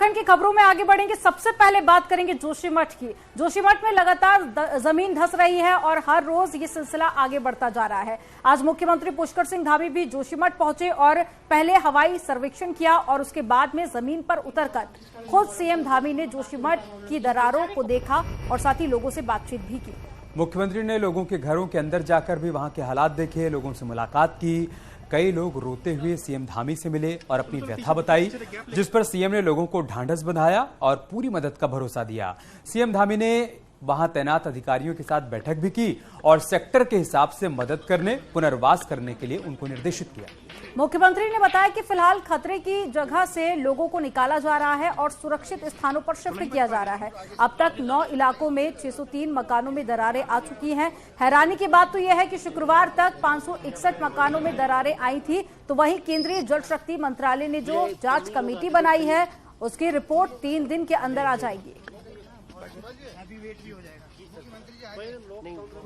उत्तराखंड की खबरों में आगे बढ़ेंगे। सबसे पहले बात करेंगे जोशीमठ की। जोशीमठ में लगातार जमीन धंस रही है और हर रोज ये सिलसिला आगे बढ़ता जा रहा है। आज मुख्यमंत्री पुष्कर सिंह धामी भी जोशीमठ पहुंचे और पहले हवाई सर्वेक्षण किया और उसके बाद में जमीन पर उतरकर खुद सीएम धामी ने जोशीमठ की दरारों को देखा और साथ ही लोगों से बातचीत भी की। मुख्यमंत्री ने लोगों के घरों के अंदर जाकर भी वहां के हालात देखे, लोगों से मुलाकात की। कई लोग रोते हुए सीएम धामी से मिले और अपनी व्यथा बताई, जिस पर सीएम ने लोगों को ढांढस बंधाया और पूरी मदद का भरोसा दिया। सीएम धामी ने वहां तैनात अधिकारियों के साथ बैठक भी की और सेक्टर के हिसाब से मदद करने, पुनर्वास करने के लिए उनको निर्देशित किया। मुख्यमंत्री ने बताया कि फिलहाल खतरे की जगह से लोगों को निकाला जा रहा है और सुरक्षित स्थानों पर शिफ्ट किया जा रहा है। अब तक 9 इलाकों में 603 मकानों में दरारें आ चुकी हैं। हैरानी की बात तो यह है कि शुक्रवार तक 561 मकानों में दरारें आई थी, तो वहीं केंद्रीय जल शक्ति मंत्रालय ने जो जांच कमेटी बनाई है उसकी रिपोर्ट 3 दिन के अंदर आ जाएगी।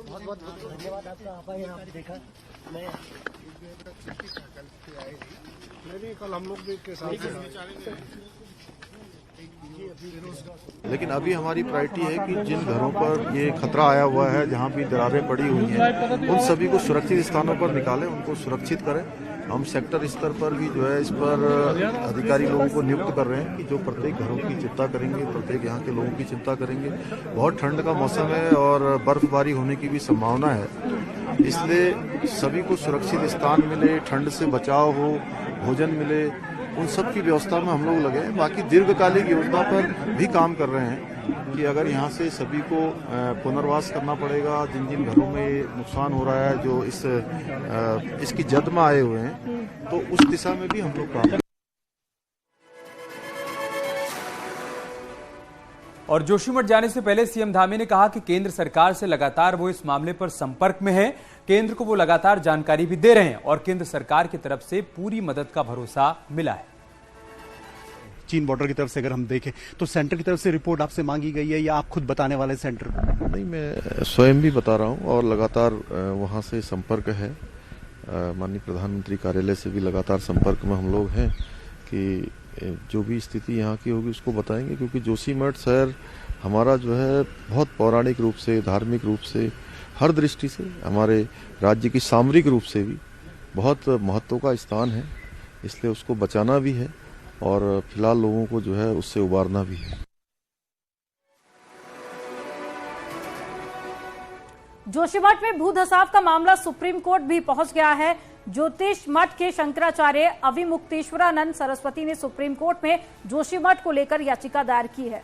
बहुत बहुत धन्यवाद आपका। आप देखा कल हम लोग भी के साथ लेकिन अभी हमारी प्रायोरिटी है कि जिन घरों पर ये खतरा आया हुआ है, जहां भी दरारें पड़ी हुई हैं, उन सभी को सुरक्षित स्थानों पर निकालें, उनको सुरक्षित करें। हम सेक्टर स्तर पर भी जो है इस पर अधिकारी लोगों को नियुक्त कर रहे हैं कि जो प्रत्येक घरों की चिंता करेंगे, प्रत्येक यहाँ के लोगों की चिंता करेंगे। बहुत ठंड का मौसम है और बर्फबारी होने की भी संभावना है, इसलिए सभी को सुरक्षित स्थान मिले, ठंड से बचाव हो, भोजन मिले, उन सब की व्यवस्था में हम लोग लगे हैं। बाकी दीर्घकालिक योजना पर भी काम कर रहे हैं कि अगर यहाँ से सभी को पुनर्वास करना पड़ेगा, जिन जिन घरों में नुकसान हो रहा है, जो इसकी जद में आए हुए हैं, तो उस दिशा में भी हम लोग काम। और जोशीमठ जाने से पहले सीएम धामी ने कहा कि केंद्र सरकार से लगातार वो इस मामले पर संपर्क में है, केंद्र को वो लगातार जानकारी भी दे रहे हैं और केंद्र सरकार की तरफ से पूरी मदद का भरोसा मिला है। चीन बॉर्डर की तरफ से अगर हम देखें तो सेंटर की तरफ से रिपोर्ट आपसे मांगी गई है या आप खुद बताने वाले सेंटर? नहीं, मैं स्वयं भी बता रहा हूँ और लगातार वहाँ से संपर्क है। माननीय प्रधानमंत्री कार्यालय से भी लगातार संपर्क में हम लोग हैं कि जो भी स्थिति यहाँ की होगी उसको बताएंगे, क्योंकि जोशीमठ शहर हमारा जो है बहुत पौराणिक रूप से, धार्मिक रूप से, हर दृष्टि से, हमारे राज्य की सामरिक रूप से भी बहुत महत्व का स्थान है, इसलिए उसको बचाना भी है और फिलहाल लोगों को जो है उससे उबारना भी है। जोशीमठ में भूधसाव का मामला सुप्रीम कोर्ट भी पहुंच गया है। ज्योतिष मठ के शंकराचार्य अविमुक्तेश्वरानंद सरस्वती ने सुप्रीम कोर्ट में जोशीमठ को लेकर याचिका दायर की है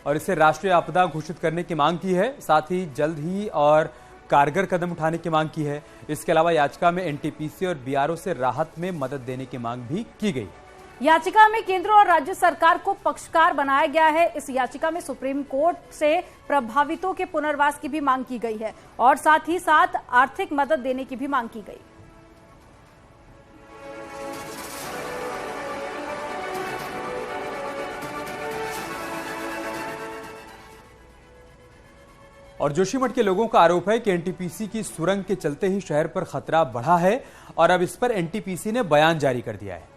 और इसे राष्ट्रीय आपदा घोषित करने की मांग की है, साथ ही जल्द ही और कारगर कदम उठाने की मांग की है। इसके अलावा याचिका में एनटीपीसी और बीआरओ से राहत में मदद देने की मांग भी की गई। याचिका में केंद्र और राज्य सरकार को पक्षकार बनाया गया है। इस याचिका में सुप्रीम कोर्ट से प्रभावितों के पुनर्वास की भी मांग की गई है और साथ ही साथ आर्थिक मदद देने की भी मांग की गई। और जोशीमठ के लोगों का आरोप है कि एनटीपीसी की सुरंग के चलते ही शहर पर खतरा बढ़ा है और अब इस पर एनटीपीसी ने बयान जारी कर दिया है।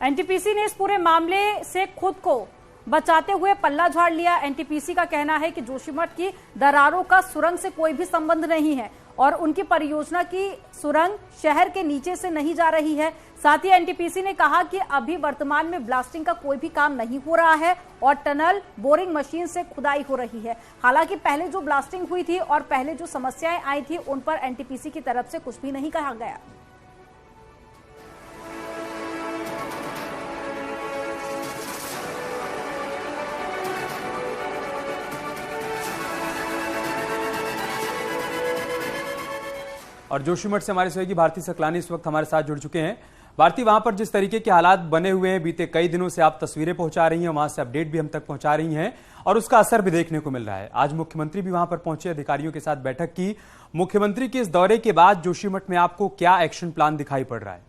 एनटीपीसी ने इस पूरे मामले से खुद को बचाते हुए पल्ला झाड़ लिया। एनटीपीसी का कहना है कि जोशीमठ की दरारों का सुरंग से कोई भी संबंध नहीं है और उनकी परियोजना की सुरंग शहर के नीचे से नहीं जा रही है। साथ ही एनटीपीसी ने कहा कि अभी वर्तमान में ब्लास्टिंग का कोई भी काम नहीं हो रहा है और टनल बोरिंग मशीन से खुदाई हो रही है। हालांकि पहले जो ब्लास्टिंग हुई थी और पहले जो समस्याएं आई थी उन पर एनटीपीसी की तरफ से कुछ भी नहीं कहा गया। और जोशीमठ से हमारे सहयोगी भारती सकलानी इस वक्त हमारे साथ जुड़ चुके हैं। भारती, वहां पर जिस तरीके के हालात बने हुए हैं, बीते कई दिनों से आप तस्वीरें पहुंचा रही हैं, वहां से अपडेट भी हम तक पहुंचा रही हैं और उसका असर भी देखने को मिल रहा है। आज मुख्यमंत्री भी वहां पर पहुंचे, अधिकारियों के साथ बैठक की। मुख्यमंत्री के इस दौरे के बाद जोशीमठ में आपको क्या एक्शन प्लान दिखाई पड़ रहा है?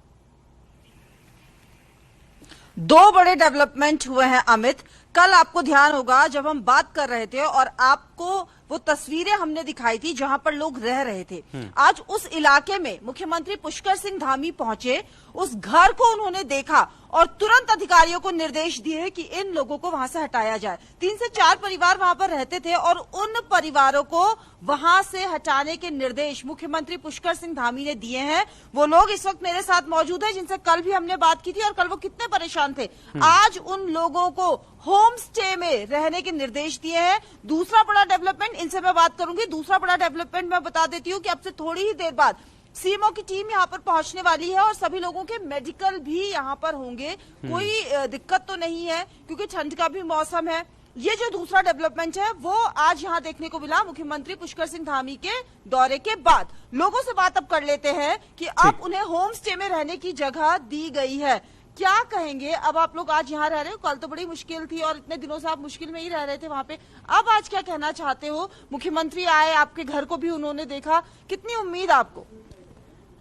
2 बड़े डेवलपमेंट हुए हैं अमित। कल आपको ध्यान होगा जब हम बात कर रहे थे और आपको वो तस्वीरें हमने दिखाई थी जहां पर लोग रह रहे थे, आज उस इलाके में मुख्यमंत्री पुष्कर सिंह धामी पहुंचे, उस घर को उन्होंने देखा और तुरंत अधिकारियों को निर्देश दिए कि इन लोगों को वहां से हटाया जाए। 3 से 4 परिवार वहां पर रहते थे और उन परिवारों को वहां से हटाने के निर्देश मुख्यमंत्री पुष्कर सिंह धामी ने दिए हैं। वो लोग इस वक्त मेरे साथ मौजूद हैं जिनसे कल भी हमने बात की थी और कल वो कितने परेशान थे। आज उन लोगों को होम स्टे में रहने के निर्देश दिए हैं। दूसरा बड़ा डेवलपमेंट, इनसे मैं बात करूंगी, दूसरा बड़ा डेवलपमेंट मैं बता देती हूँ कि अब से थोड़ी ही देर बाद सीएमओ की टीम यहाँ पर पहुंचने वाली है और सभी लोगों के मेडिकल भी यहाँ पर होंगे। कोई दिक्कत तो नहीं है क्योंकि ठंड का भी मौसम है। ये जो दूसरा डेवलपमेंट है वो आज यहाँ देखने को मिला मुख्यमंत्री पुष्कर सिंह धामी के दौरे के बाद। लोगों से बात अब कर लेते हैं कि अब उन्हें होम स्टे में रहने की जगह दी गई है। क्या कहेंगे? अब आप लोग आज यहाँ रह रहे हो, कल तो बड़ी मुश्किल थी और इतने दिनों से आप मुश्किल में ही रह रहे थे वहाँ पे, अब आज क्या कहना चाहते हो? मुख्यमंत्री आए, आपके घर को भी उन्होंने देखा, कितनी उम्मीद आपको?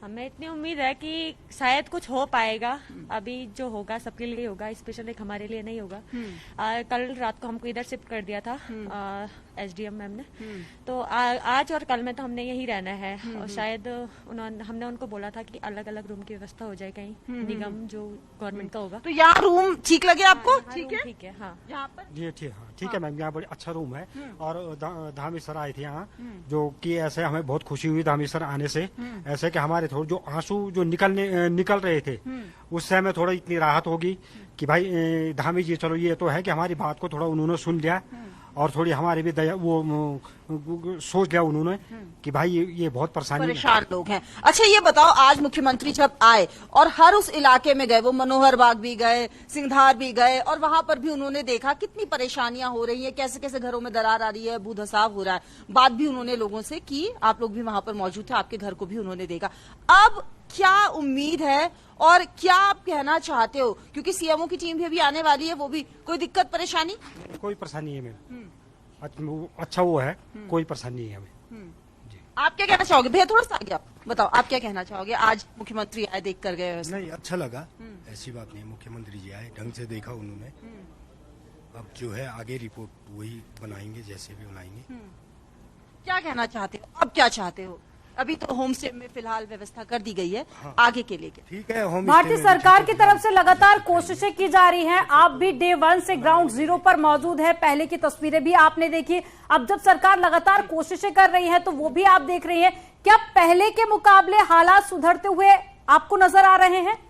हमें इतनी उम्मीद है कि शायद कुछ हो पाएगा। अभी जो होगा सबके लिए होगा, स्पेशल एक हमारे लिए नहीं होगा। कल रात को हमको इधर शिफ्ट कर दिया था एसडीएम मैम ने, तो आज और कल में तो हमने यही रहना है और शायद हमने उनको बोला था कि अलग अलग रूम की व्यवस्था हो जाए कहीं निगम जो गवर्नमेंट का होगा। तो यहाँ रूम ठीक लगे आपको? ठीक है, ठीक है। हाँ, यहाँ पर ये ठीक है मैम, यहाँ बड़ी अच्छा रूम है। और धामी सर आए थे यहाँ, जो कि ऐसे हमें बहुत खुशी हुई धामी सर आने से। ऐसे कि हमारे थोड़े जो आंसू जो निकल रहे थे उससे हमें थोड़ा इतनी राहत होगी कि भाई धामी जी चलो ये तो है कि हमारी बात को थोड़ा उन्होंने सुन लिया और थोड़ी हमारी भी दया वो सोच लिया उन्होंने कि भाई ये बहुत परेशान लोग हैं। अच्छा ये बताओ, आज मुख्यमंत्री जब आए और हर उस इलाके में गए, वो मनोहर बाग भी गए, सिंघार भी गए और वहां पर भी उन्होंने देखा कितनी परेशानियां हो रही है, कैसे कैसे घरों में दरार आ रही है, बू धसाव हो रहा है। बात भी उन्होंने लोगों से की, आप लोग भी वहां पर मौजूद थे, आपके घर को भी उन्होंने देखा। अब क्या उम्मीद है और क्या आप कहना चाहते हो? क्योंकि सीएमओ की टीम भी अभी आने वाली है, वो भी कोई दिक्कत परेशानी? कोई परेशानी है मैम, अच्छा वो है, कोई परेशानी नहीं है हमें। आप क्या कहना चाहोगे? भैया थोड़ा सा आगे आप बताओ, आप क्या कहना चाहोगे? आज मुख्यमंत्री आए, देख कर गए? नहीं, अच्छा लगा, ऐसी बात नहीं। मुख्यमंत्री जी आए, ढंग से देखा उन्होंने। अब जो है आगे रिपोर्ट वही बनाएंगे, जैसे भी बनाएंगे। क्या कहना चाहते हो? अब क्या चाहते हो? अभी तो होम स्टे में फिलहाल व्यवस्था कर दी गई है, आगे के लिए ठीक है। होम भारतीय सरकार की तरफ से लगातार कोशिशें की जा रही हैं। आप भी डे 1 से ग्राउंड जीरो पर मौजूद है, पहले की तस्वीरें भी आपने देखी। अब जब सरकार लगातार कोशिशें कर रही है तो वो भी आप देख रही हैं, क्या पहले के मुकाबले हालात सुधरते हुए आपको नजर आ रहे हैं?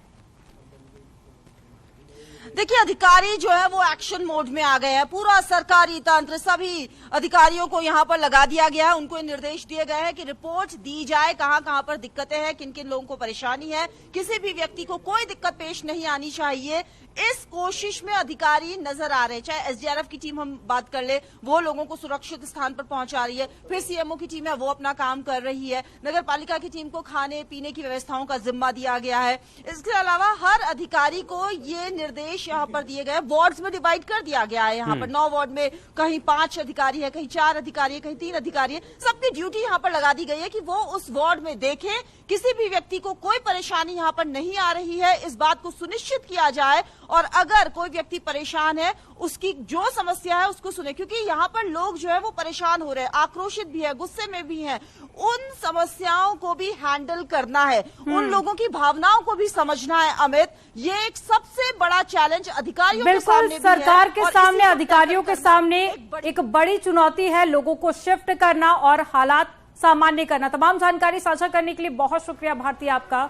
देखिए, अधिकारी जो है वो एक्शन मोड में आ गए हैं। पूरा सरकारी तंत्र, सभी अधिकारियों को यहाँ पर लगा दिया गया है। उनको निर्देश दिए गए हैं कि रिपोर्ट दी जाए, कहाँ कहाँ पर दिक्कतें हैं, किन किन लोगों को परेशानी है। किसी भी व्यक्ति को कोई दिक्कत पेश नहीं आनी चाहिए। इस कोशिश में अधिकारी नजर आ रहे हैं। चाहे एसडीआरएफ की टीम हम बात कर ले, वो लोगों को सुरक्षित स्थान पर पहुंचा रही है। फिर सीएमओ की टीम है, वो अपना काम कर रही है। नगर पालिका की टीम को खाने पीने की व्यवस्थाओं का जिम्मा दिया गया है। इसके अलावा हर अधिकारी को ये निर्देश यहाँ पर दिए गए। वार्ड्स में डिवाइड कर दिया गया है। यहाँ पर 9 वार्ड में कहीं 5 अधिकारी है, कहीं 4 अधिकारी है, कहीं 3 अधिकारी है। सबकी ड्यूटी यहाँ पर लगा दी गई है कि वो उस वार्ड में देखें, किसी भी व्यक्ति को कोई परेशानी यहाँ पर नहीं आ रही है, इस बात को सुनिश्चित किया जाए। और अगर कोई व्यक्ति परेशान है, उसकी जो समस्या है उसको सुने, क्योंकि यहाँ पर लोग जो है वो परेशान हो रहे हैं, आक्रोशित भी है, गुस्से में भी हैं। उन समस्याओं को भी हैंडल करना है, उन लोगों की भावनाओं को भी समझना है। अमित, ये एक सबसे बड़ा चैलेंज अधिकारियों के सामने भी है, सरकार के सामने, अधिकारियों के सामने एक बड़ी चुनौती है, लोगों को शिफ्ट करना और हालात सामान्य करना। तमाम जानकारी साझा करने के लिए बहुत शुक्रिया भारती आपका।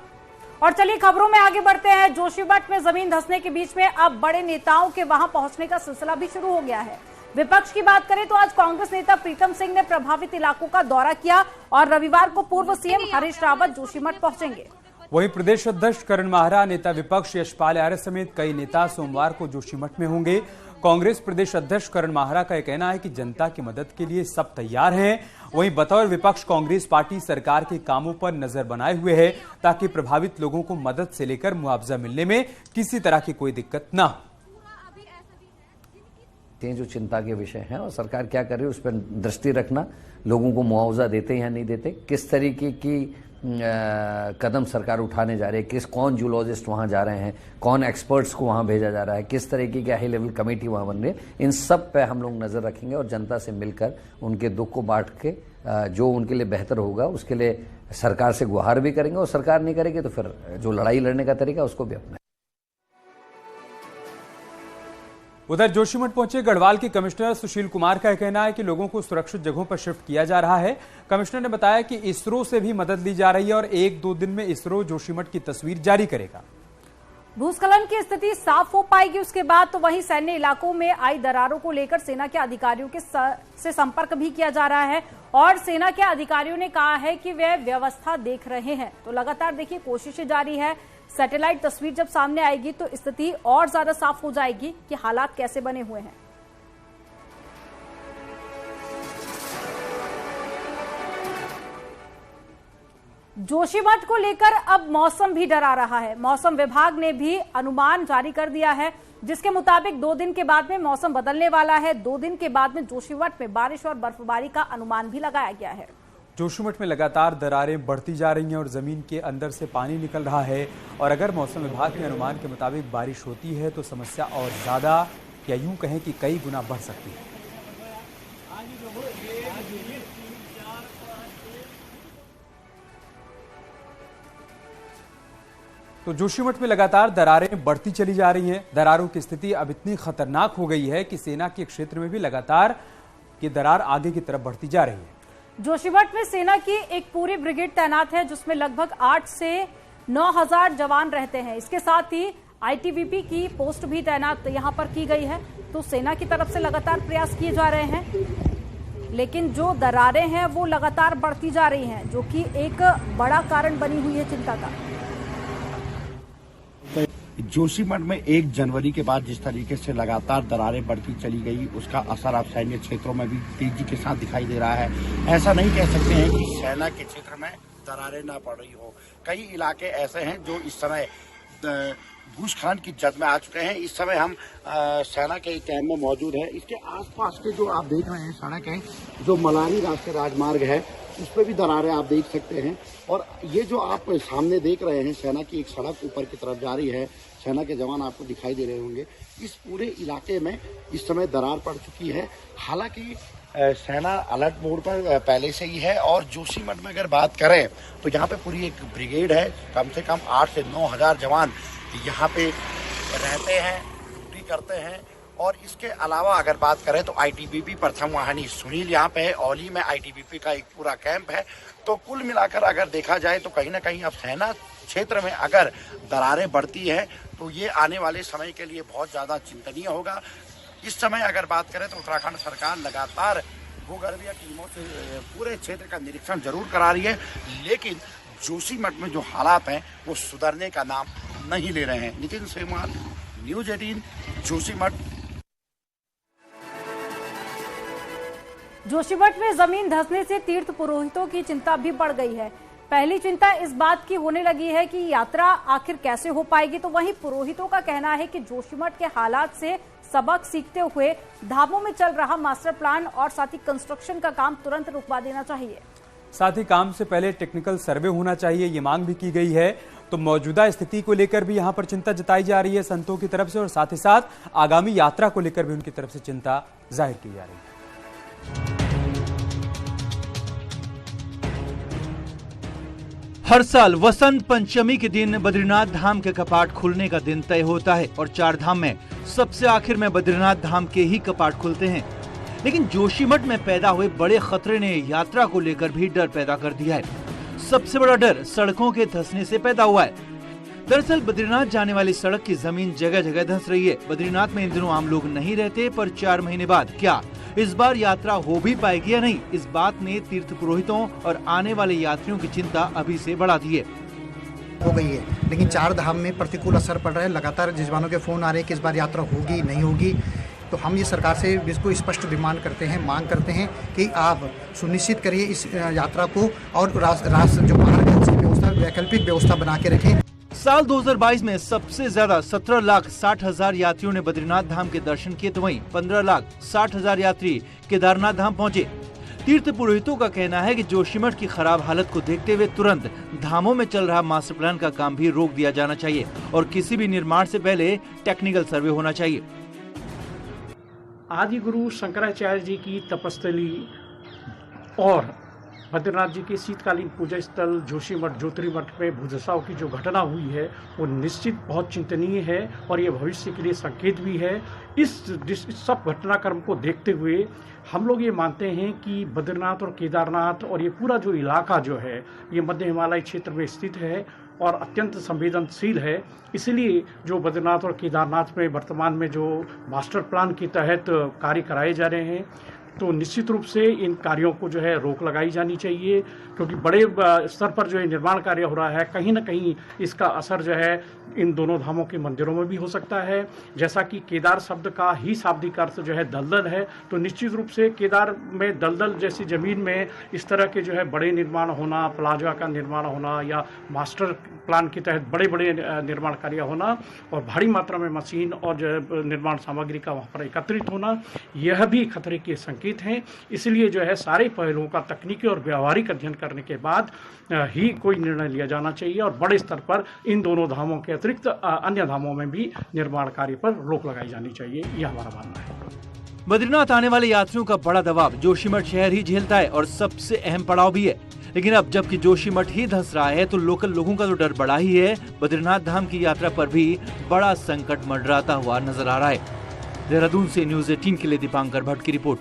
और चलिए खबरों में आगे बढ़ते हैं। जोशीमठ में जमीन धंसने के बीच में अब बड़े नेताओं के वहां पहुंचने का सिलसिला भी शुरू हो गया है। विपक्ष की बात करें तो आज कांग्रेस नेता प्रीतम सिंह ने प्रभावित इलाकों का दौरा किया और रविवार को पूर्व सीएम हरीश रावत जोशीमठ पहुंचेंगे। वहीं प्रदेश अध्यक्ष करण माहरा, नेता विपक्ष यशपाल आर्य समेत कई नेता सोमवार को जोशीमठ में होंगे। कांग्रेस प्रदेश अध्यक्ष करण माहरा का कहना है कि जनता की मदद के लिए सब तैयार हैं। वहीं बतौर विपक्ष कांग्रेस पार्टी सरकार के कामों पर नजर बनाए हुए है ताकि प्रभावित लोगों को मदद से लेकर मुआवजा मिलने में किसी तरह की कोई दिक्कत न हो। जो चिंता के विषय हैं और सरकार क्या कर रही है उस पर दृष्टि रखना, लोगों को मुआवजा देते हैं या नहीं देते, किस तरीके की कदम सरकार उठाने जा रही है, कौन जूलॉजिस्ट वहाँ जा रहे हैं, कौन एक्सपर्ट्स को वहाँ भेजा जा रहा है, किस तरीके की हाई लेवल कमेटी वहाँ बन रही है, इन सब पे हम लोग नज़र रखेंगे और जनता से मिलकर उनके दुख को बांट के जो उनके लिए बेहतर होगा उसके लिए सरकार से गुहार भी करेंगे, और सरकार नहीं करेगी तो फिर जो लड़ाई लड़ने का तरीका उसको भी अपनाएंगे। उधर जोशीमठ पहुंचे गढ़वाल के कमिश्नर सुशील कुमार का कहना है कि लोगों को सुरक्षित जगहों पर शिफ्ट किया जा रहा है। कमिश्नर ने बताया कि इसरो से भी मदद ली जा रही है और 1-2 दिन में इसरो जोशीमठ की तस्वीर जारी करेगा। भूस्खलन की स्थिति साफ हो पाएगी उसके बाद तो वहीं सैन्य इलाकों में आई दरारों को लेकर सेना के अधिकारियों के से संपर्क भी किया जा रहा है और सेना के अधिकारियों ने कहा है कि वे व्यवस्था देख रहे हैं। तो लगातार देखिए कोशिशें जारी है। सैटेलाइट तस्वीर जब सामने आएगी तो स्थिति और ज्यादा साफ हो जाएगी कि हालात कैसे बने हुए हैं। जोशीमठ को लेकर अब मौसम भी डरा रहा है। मौसम विभाग ने भी अनुमान जारी कर दिया है जिसके मुताबिक 2 दिन के बाद में मौसम बदलने वाला है। 2 दिन के बाद में जोशीमठ में बारिश और बर्फबारी का अनुमान भी लगाया गया है। जोशीमठ में लगातार दरारें बढ़ती जा रही हैं और जमीन के अंदर से पानी निकल रहा है और अगर मौसम विभाग के अनुमान के मुताबिक बारिश होती है तो समस्या और ज्यादा या यूं कहें कि कई गुना बढ़ सकती है। तो जोशीमठ में लगातार दरारें बढ़ती चली जा रही हैं। दरारों की स्थिति अब इतनी खतरनाक हो गई है कि सेना के क्षेत्र में भी लगातार ये दरार आगे की तरफ बढ़ती जा रही है। जोशीमठ में सेना की एक पूरी ब्रिगेड तैनात है जिसमें लगभग 8 से 9,000 जवान रहते हैं। इसके साथ ही आईटीबीपी की पोस्ट भी तैनात यहां पर की गई है। तो सेना की तरफ से लगातार प्रयास किए जा रहे हैं, लेकिन जो दरारें हैं वो लगातार बढ़ती जा रही हैं, जो कि एक बड़ा कारण बनी हुई है चिंता का। जोशीमठ में 1 जनवरी के बाद जिस तरीके से लगातार दरारें बढ़ती चली गई उसका असर अब सैन्य क्षेत्रों में भी तेजी के साथ दिखाई दे रहा है। ऐसा नहीं कह सकते हैं कि सेना के क्षेत्र में दरारें ना पड़ रही हो। कई इलाके ऐसे हैं जो इस समय भूस्खलन की जद में आ चुके हैं। इस समय हम सेना के कैंप में मौजूद है। इसके आसपास के जो आप देख रहे हैं सड़क है, जो मलारी राष्ट्रीय राजमार्ग है, उस पर भी दरारें आप देख सकते हैं। और ये जो आप सामने देख रहे हैं सेना की एक सड़क ऊपर की तरफ जा रही है, सेना के जवान आपको दिखाई दे रहे होंगे। इस पूरे इलाके में इस समय दरार पड़ चुकी है। हालांकि सेना अलर्ट मोड पर पहले से ही है और जोशीमठ में अगर बात करें तो यहाँ पे पूरी एक ब्रिगेड है। कम से कम 8 से 9,000 जवान यहाँ पे रहते हैं, ड्यूटी करते हैं। और इसके अलावा अगर बात करें तो आईटीबीपी प्रथम वाहिनी सुनील यहाँ पे है। औली में आईटीबीपी का एक पूरा कैंप है। तो कुल मिलाकर अगर देखा जाए तो कहीं ना कहीं अब सेना क्षेत्र में अगर दरारें बढ़ती है तो ये आने वाले समय के लिए बहुत ज़्यादा चिंतनीय होगा। इस समय अगर बात करें तो उत्तराखंड सरकार लगातार भूगर्भीय टीमों से पूरे क्षेत्र का निरीक्षण जरूर करा रही है, लेकिन जोशीमठ में जो हालात हैं वो सुधरने का नाम नहीं ले रहे हैं। नितिन सेमवाल, न्यूज़ 18, जोशीमठ। जोशीमठ में जमीन धंसने से तीर्थ पुरोहितों की चिंता भी बढ़ गई है। पहली चिंता इस बात की होने लगी है कि यात्रा आखिर कैसे हो पाएगी, तो वहीं पुरोहितों का कहना है कि जोशीमठ के हालात से सबक सीखते हुए धामों में चल रहा मास्टर प्लान और साथ ही कंस्ट्रक्शन का काम तुरंत रुकवा देना चाहिए। साथ ही काम से पहले टेक्निकल सर्वे होना चाहिए, ये मांग भी की गई है। तो मौजूदा स्थिति को लेकर भी यहां पर चिंता जताई जा रही है संतों की तरफ से और साथ ही साथ आगामी यात्रा को लेकर भी उनकी तरफ से चिंता जाहिर की जा रही है। हर साल वसंत पंचमी के दिन बद्रीनाथ धाम के कपाट खुलने का दिन तय होता है और 4 धाम में सबसे आखिर में बद्रीनाथ धाम के ही कपाट खुलते हैं। लेकिन जोशीमठ में पैदा हुए बड़े खतरे ने यात्रा को लेकर भी डर पैदा कर दिया है। सबसे बड़ा डर सड़कों के धंसने से पैदा हुआ है। दरअसल बद्रीनाथ जाने वाली सड़क की जमीन जगह जगह धंस रही है। बद्रीनाथ में इन दिनों आम लोग नहीं रहते, पर 4 महीने बाद क्या इस बार यात्रा हो भी पाएगी या नहीं, इस बात ने तीर्थ पुरोहितों और आने वाले यात्रियों की चिंता अभी से बढ़ा दी है। हो गई है, लेकिन 4 धाम में प्रतिकूल असर पड़ रहा है। लगातार जजमानों के फोन आ रहे हैं कि इस बार यात्रा होगी नहीं होगी। तो हम ये सरकार से इसको स्पष्ट डिमांड करते हैं, मांग करते हैं कि आप सुनिश्चित करिए इस यात्रा को और जो मार्ग है उसकी व्यवस्था, वैकल्पिक व्यवस्था बना के रखें। साल 2022 में सबसे ज्यादा 17,60,000 यात्रियों ने बद्रीनाथ धाम के दर्शन किए, तो वहीं 15,60,000 यात्री केदारनाथ धाम पहुंचे। तीर्थ पुरोहितों का कहना है कि जोशीमठ की खराब हालत को देखते हुए तुरंत धामों में चल रहा मास्टर प्लान का काम भी रोक दिया जाना चाहिए और किसी भी निर्माण से पहले टेक्निकल सर्वे होना चाहिए। आदि गुरु शंकराचार्य जी की तपस्थली और बद्रीनाथ जी के शीतकालीन पूजा स्थल जोशीमठ ज्योतिर्मठ में भूधसाव की जो घटना हुई है वो निश्चित बहुत चिंतनीय है और ये भविष्य के लिए संकेत भी है। इस सब घटनाक्रम को देखते हुए हम लोग ये मानते हैं कि बद्रीनाथ और केदारनाथ और ये पूरा जो इलाका जो है ये मध्य हिमालय क्षेत्र में स्थित है और अत्यंत संवेदनशील है। इसलिए जो बद्रीनाथ और केदारनाथ में वर्तमान में जो मास्टर प्लान के तहत कार्य कराए जा रहे हैं तो निश्चित रूप से इन कार्यों को जो है रोक लगाई जानी चाहिए, क्योंकि बड़े स्तर पर जो है निर्माण कार्य हो रहा है, कहीं ना कहीं इसका असर जो है इन दोनों धामों के मंदिरों में भी हो सकता है। जैसा कि केदार शब्द का ही शाब्दिक अर्थ जो है दलदल है, तो निश्चित रूप से केदार में दलदल जैसी जमीन में इस तरह के जो है बड़े निर्माण होना, प्लाजा का निर्माण होना या मास्टर प्लान के तहत बड़े बड़े निर्माण कार्य होना और भारी मात्रा में मशीन और जो निर्माण सामग्री का वहाँ पर एकत्रित होना, यह भी खतरे के संकेत हैं। इसलिए जो है सारे पहलुओं का तकनीकी और व्यवहारिक अध्ययन करने के बाद ही कोई निर्णय लिया जाना चाहिए और बड़े स्तर पर इन दोनों धामों के अतिरिक्त अन्य धामों में भी निर्माण कार्य पर रोक लगाई जानी चाहिए, यह हमारा मानना है। बद्रीनाथ आने वाले यात्रियों का बड़ा दबाव जोशीमठ शहर ही झेलता है और सबसे अहम पड़ाव भी है। लेकिन अब जबकि जोशीमठ ही धंस रहा है तो लोकल लोगों का तो डर बढ़ा ही है, बद्रीनाथ धाम की यात्रा पर भी बड़ा संकट मंडराता हुआ नजर आ रहा है। देहरादून से न्यूज़ 18 के लिए दीपांकर भट्ट की रिपोर्ट।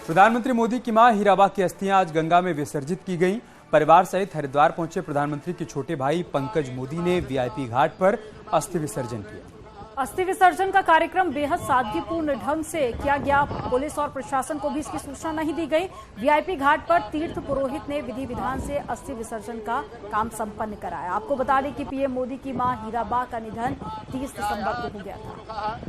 प्रधानमंत्री मोदी की मां हीराबा की अस्थियां आज गंगा में विसर्जित की गईं। परिवार सहित हरिद्वार पहुंचे प्रधानमंत्री के छोटे भाई पंकज मोदी ने वीआईपी घाट पर अस्थि विसर्जन किया। अस्थि विसर्जन का कार्यक्रम बेहद सादगीपूर्ण ढंग से किया गया। पुलिस और प्रशासन को भी इसकी सूचना नहीं दी गई। वीआईपी घाट पर तीर्थ पुरोहित ने विधि विधान से अस्थि विसर्जन का काम संपन्न कराया। आपको बता दें कि पीएम मोदी की मां हीराबा का निधन 30 दिसंबर को हो गया था।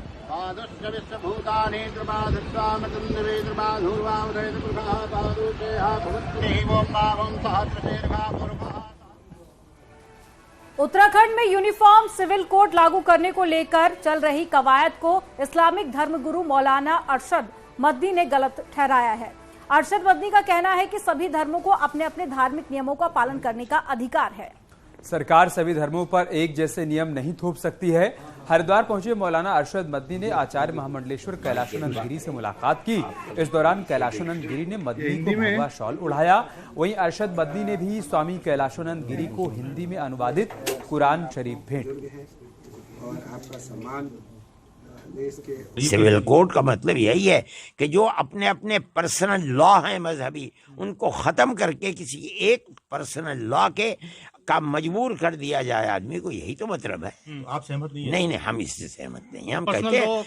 उत्तराखंड में यूनिफॉर्म सिविल कोड लागू करने को लेकर चल रही कवायद को इस्लामिक धर्मगुरु मौलाना अरशद मदनी ने गलत ठहराया है। अरशद मदनी का कहना है कि सभी धर्मों को अपने अपने धार्मिक नियमों का पालन करने का अधिकार है। सरकार सभी धर्मों पर एक जैसे नियम नहीं थोप सकती है। हरिद्वार पहुंचे मौलाना अरशद मदनी ने आचार्य महामंडलेश्वर कैलाशानंद गिरी से मुलाकात की। इस दौरान कैलाशानंद गिरी ने मदनी को भगवा शॉल उड़ाया। वहीं अरशद मदनी ने भी स्वामी कैलाशानंद गिरी को हिंदी में अनुवादित कुरान शरीफ भेंट की। और आपका सम्मान सिविल कोड का मतलब यही है कि जो अपने अपने पर्सनल लॉ हैं मजहबी, उनको खत्म करके किसी एक पर्सनल लॉ के का मजबूर कर दिया जाए आदमी को, यही तो मतलब है। आप सहमत नहीं है? नहीं, हम इससे सहमत नहीं हैं। हम कहते हैं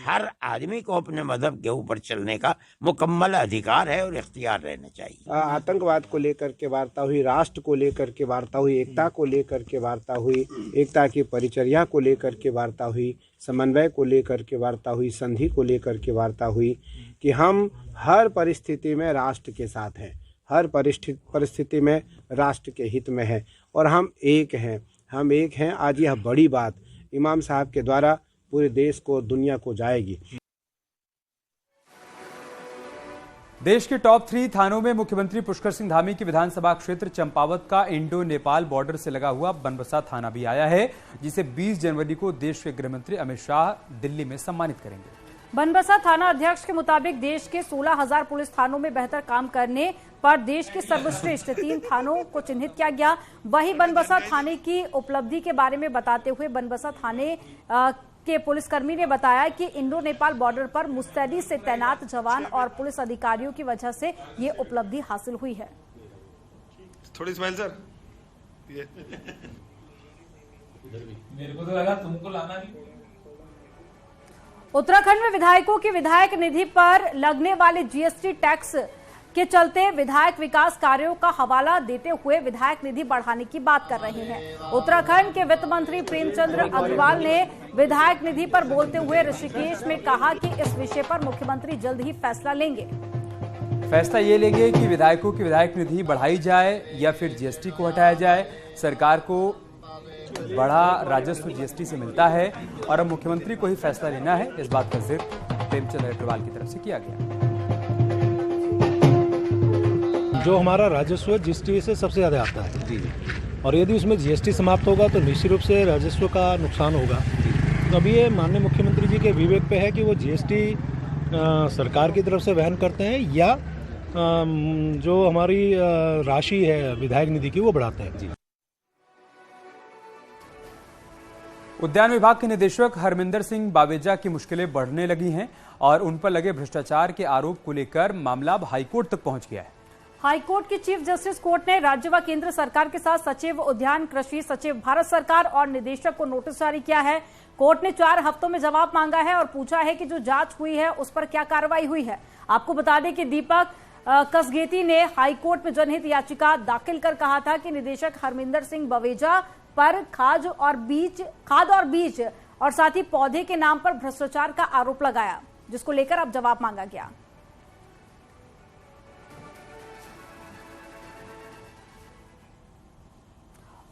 हर आदमी को अपने मजहब के ऊपर चलने का मुकम्मल अधिकार है और इख्तियार रहना चाहिए। आतंकवाद को लेकर के वार्ता हुई, राष्ट्र को लेकर के वार्ता हुई, एकता को लेकर के वार्ता हुई, एकता की परिचर्या को लेकर के वार्ता हुई, समन्वय को लेकर के वार्ता हुई, संधि को लेकर के वार्ता हुई कि हम हर परिस्थिति में राष्ट्र के साथ हैं, हर परिस्थिति में राष्ट्र के हित में है और हम एक हैं, हम एक हैं। आज यह बड़ी बात इमाम साहब के द्वारा पूरे देश को, दुनिया को जाएगी। देश के टॉप 3 थानों में मुख्यमंत्री पुष्कर सिंह धामी की विधानसभा क्षेत्र चंपावत का इंडो नेपाल बॉर्डर से लगा हुआ बनबसा थाना भी आया है, जिसे 20 जनवरी को देश के गृह मंत्री अमित शाह दिल्ली में सम्मानित करेंगे। बनबसा थाना अध्यक्ष के मुताबिक देश के 16,000 पुलिस थानों में बेहतर काम करने पर देश के सर्वश्रेष्ठ 3 थानों को चिन्हित किया गया। वहीं बनबसा थाने की उपलब्धि के बारे में बताते हुए बनबसा थाने के पुलिसकर्मी ने बताया कि इंडो नेपाल बॉर्डर पर मुस्तैदी से तैनात जवान और पुलिस अधिकारियों की वजह से ये उपलब्धि हासिल हुई है। थोड़ी स्माइल सर। मेरे को तो लगा तुमको लाना नहीं। उत्तराखंड में विधायकों की विधायक निधि पर लगने वाले जीएसटी टैक्स के चलते विधायक विकास कार्यों का हवाला देते हुए विधायक निधि बढ़ाने की बात कर रहे हैं। उत्तराखंड के वित्त मंत्री प्रेमचंद्र अग्रवाल ने विधायक निधि पर बोलते हुए ऋषिकेश में कहा कि इस विषय पर मुख्यमंत्री जल्द ही फैसला लेंगे। फैसला ये लेंगे कि विधायकों की विधायक निधि बढ़ाई जाए या फिर जीएसटी को हटाया जाए। सरकार को बड़ा राजस्व जीएसटी से मिलता है और अब मुख्यमंत्री को ही फैसला लेना है। इस बात का जिक्र प्रेमचंद अग्रवाल की तरफ से किया गया। जो हमारा राजस्व जीएसटी से सबसे ज्यादा आता है और यदि उसमें जीएसटी समाप्त होगा तो निश्चित रूप से राजस्व का नुकसान होगा। तो अभी ये माननीय मुख्यमंत्री जी के विवेक पे है कि वो जीएसटी सरकार की तरफ से वहन करते हैं या जो हमारी राशि है विधायक निधि की वो बढ़ाते हैं। उद्यान विभाग के निदेशक हरमिंदर सिंह बावेजा की मुश्किलें बढ़ने लगी हैं और उन पर लगे भ्रष्टाचार के आरोप को लेकर मामला अब हाईकोर्ट तक पहुंच गया है। हाईकोर्ट की चीफ जस्टिस कोर्ट ने राज्य व केंद्र सरकार के साथ सचिव उद्यान कृषि, सचिव भारत सरकार और निदेशक को नोटिस जारी किया है। कोर्ट ने 4 हफ्तों में जवाब मांगा है और पूछा है कि जो जांच हुई है उस पर क्या कार्रवाई हुई है। आपको बता दें कि दीपक कसगेती ने हाईकोर्ट में जनहित याचिका दाखिल कर कहा था कि निदेशक हरमिंदर सिंह बवेजा पर खाद और बीज और साथ ही पौधे के नाम पर भ्रष्टाचार का आरोप लगाया, जिसको लेकर अब जवाब मांगा गया।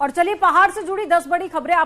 और चलिए पहाड़ से जुड़ी 10 बड़ी खबरें